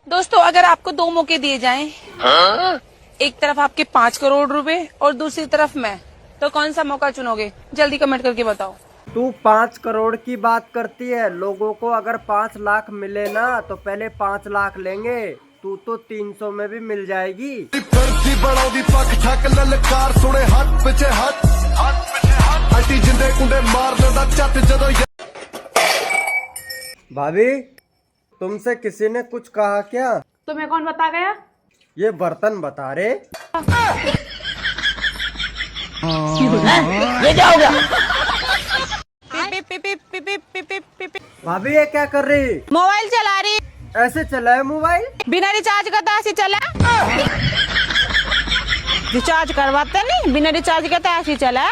दोस्तों, अगर आपको दो मौके दिए जाएं, एक तरफ आपके 5 करोड़ रुपए और दूसरी तरफ मैं, तो कौन सा मौका चुनोगे? जल्दी कमेंट करके बताओ। तू 5 करोड़ की बात करती है। लोगों को अगर 5 लाख मिले ना तो पहले 5 लाख लेंगे। तू तो 300 में भी मिल जाएगी। भाभी, तुमसे किसी ने कुछ कहा क्या? तुम्हें कौन बता गया? ये बर्तन बता रहे। ये क्या हो गया? भाभी, ये क्या कर रही? मोबाइल चला रही। ऐसे चला है मोबाइल? बिना रिचार्ज का तो ऐसे चला। रिचार्ज करवाते नहीं, बिना रिचार्ज का तो ऐसे चला।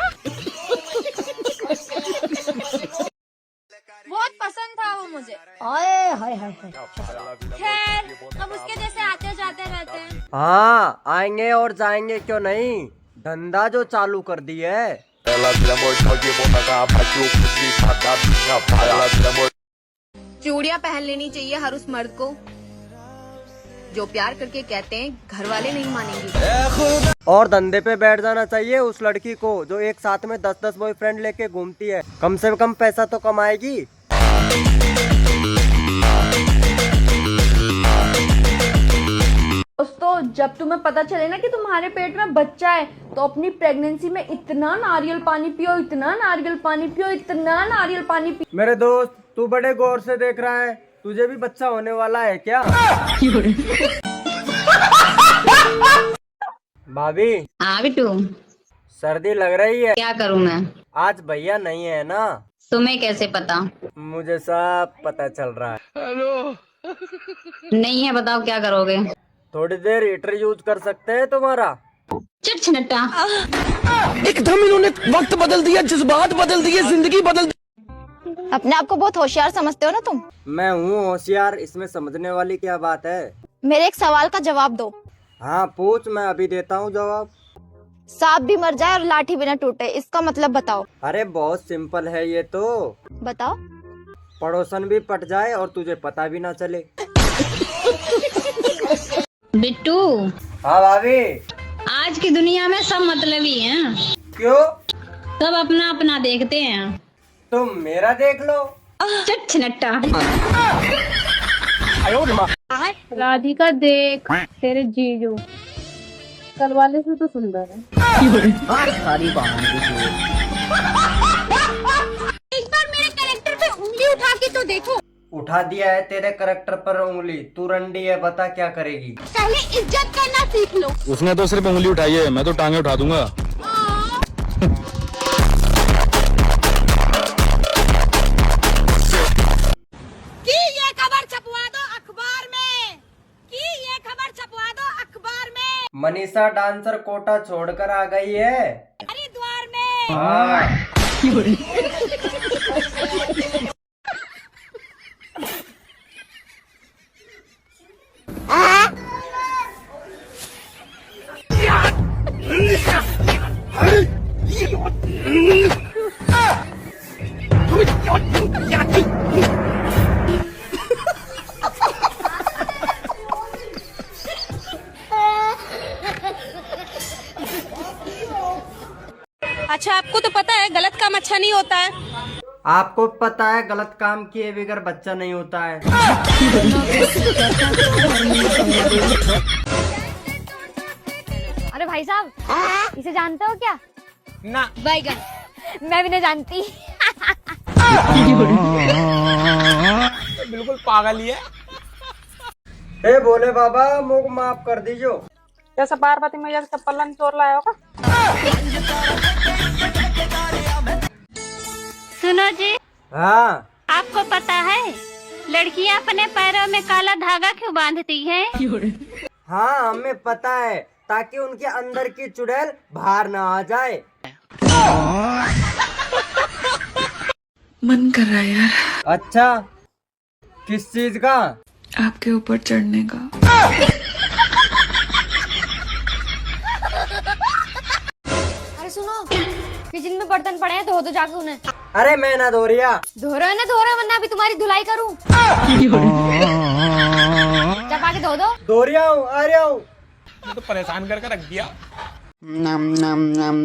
बहुत पसंद था वो मुझे। हाय हाय हाय। खैर, हम उसके जैसे आते जाते रहते हैं। हाँ, आएंगे और जाएंगे क्यों नहीं। धंधा जो चालू कर दी है। चूड़ियाँ पहन लेनी चाहिए हर उस मर्द को जो प्यार करके कहते हैं घर वाले नहीं मानेंगे। और धंधे पे बैठ जाना चाहिए उस लड़की को जो एक साथ में 10-10 बॉयफ्रेंड लेके घूमती है। कम से कम पैसा तो कमाएगी। दोस्तों, जब तुम्हें पता चले ना कि तुम्हारे पेट में बच्चा है तो अपनी प्रेगनेंसी में इतना नारियल पानी पियो, इतना नारियल पानी पियो, इतना नारियल पानी पियो। मेरे दोस्त, तू बड़े गौर से देख रहा है। तुझे भी बच्चा होने वाला है क्या? भाभी। हाँ बिट्टू, सर्दी लग रही है। क्या करूँ मैं? आज भैया नहीं है ना। तुम्हें कैसे पता? मुझे सब पता चल रहा है। हेलो। नहीं है, बताओ क्या करोगे? थोड़ी देर हीटर यूज कर सकते हैं तुम्हारा? चिट छिनट्टा। एकदम इन्होंने वक्त बदल दिया, जज्बात बदल दिए, जिंदगी बदल दी। अपने आप को बहुत होशियार समझते हो ना तुम? मैं हूँ होशियार, इसमें समझने वाली क्या बात है? मेरे एक सवाल का जवाब दो। हाँ पूछ, मैं अभी देता हूँ जवाब। सांप भी मर जाए और लाठी भी न टूटे, इसका मतलब बताओ। अरे बहुत सिंपल है ये तो। बताओ। पड़ोसन भी पट जाए और तुझे पता भी ना चले। बिट्टू, हाँ भाभी। आज की दुनिया में सब मतलबी हैं। क्यों? सब अपना अपना देखते हैं। तुम मेरा देख लो। चिट छिनट्टा। राधिका, देख तेरे जीजू कल वाले से तो सुंदर है। सारी बात एक बार मेरे कैरेक्टर पे उंगली उठा के तो देखो। उठा दिया है तेरे करैक्टर पर उंगली। तू रंडी है, बता क्या करेगी? पहले इज्जत करना सीख लो। उसने तो सिर्फ उंगली उठाई है, मैं तो टांगे उठा दूंगा। कि ये खबर छपवा दो अखबार में, कि ये खबर छपवा दो अखबार में। मनीषा डांसर कोटा छोड़कर आ गई है हरिद्वार में। हाँ। अच्छा, आपको तो पता है गलत काम अच्छा नहीं होता है। आपको पता है गलत काम किए बगैर बच्चा नहीं होता है। अरे भाई साहब, इसे जानते हो क्या? ना। बैगन। मैं भी नहीं जानती। बिल्कुल पागल ही है। हे भोले बाबा, मुझ माफ कर दीजिए। जैसा पार्वती मैया का चप्पल चोर लाया होगा। सुनो जी, हाँ। आपको पता है लड़कियां अपने पैरों में काला धागा क्यों बांधती हैं? हाँ, हमें पता है, ताकि उनके अंदर की चुड़ैल बाहर ना आ जाए। मन कर रहा है यार। अच्छा, किस चीज का? आपके ऊपर चढ़ने का। अरे सुनो, किचन में बर्तन पड़े हैं, धो दो जाके उन्हें। अरे मैं ना धो रिया। धो रहे हो ना, धो रहे हो, वरना अभी तुम्हारी धुलाई करूं। चुपचाप आके धो दो। धो रहा हूँ, आ रहा हूँ। तो परेशान करके रख दिया। नम नम नम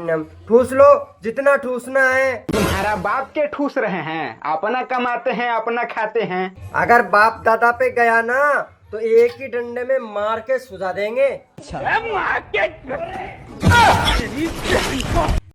नम। ठूस लो जितना ठूसना है। तुम्हारा बाप के ठूस रहे हैं, अपना कमाते हैं अपना खाते हैं। अगर बाप दादा पे गया ना तो एक ही डंडे में मार के सुझा देंगे।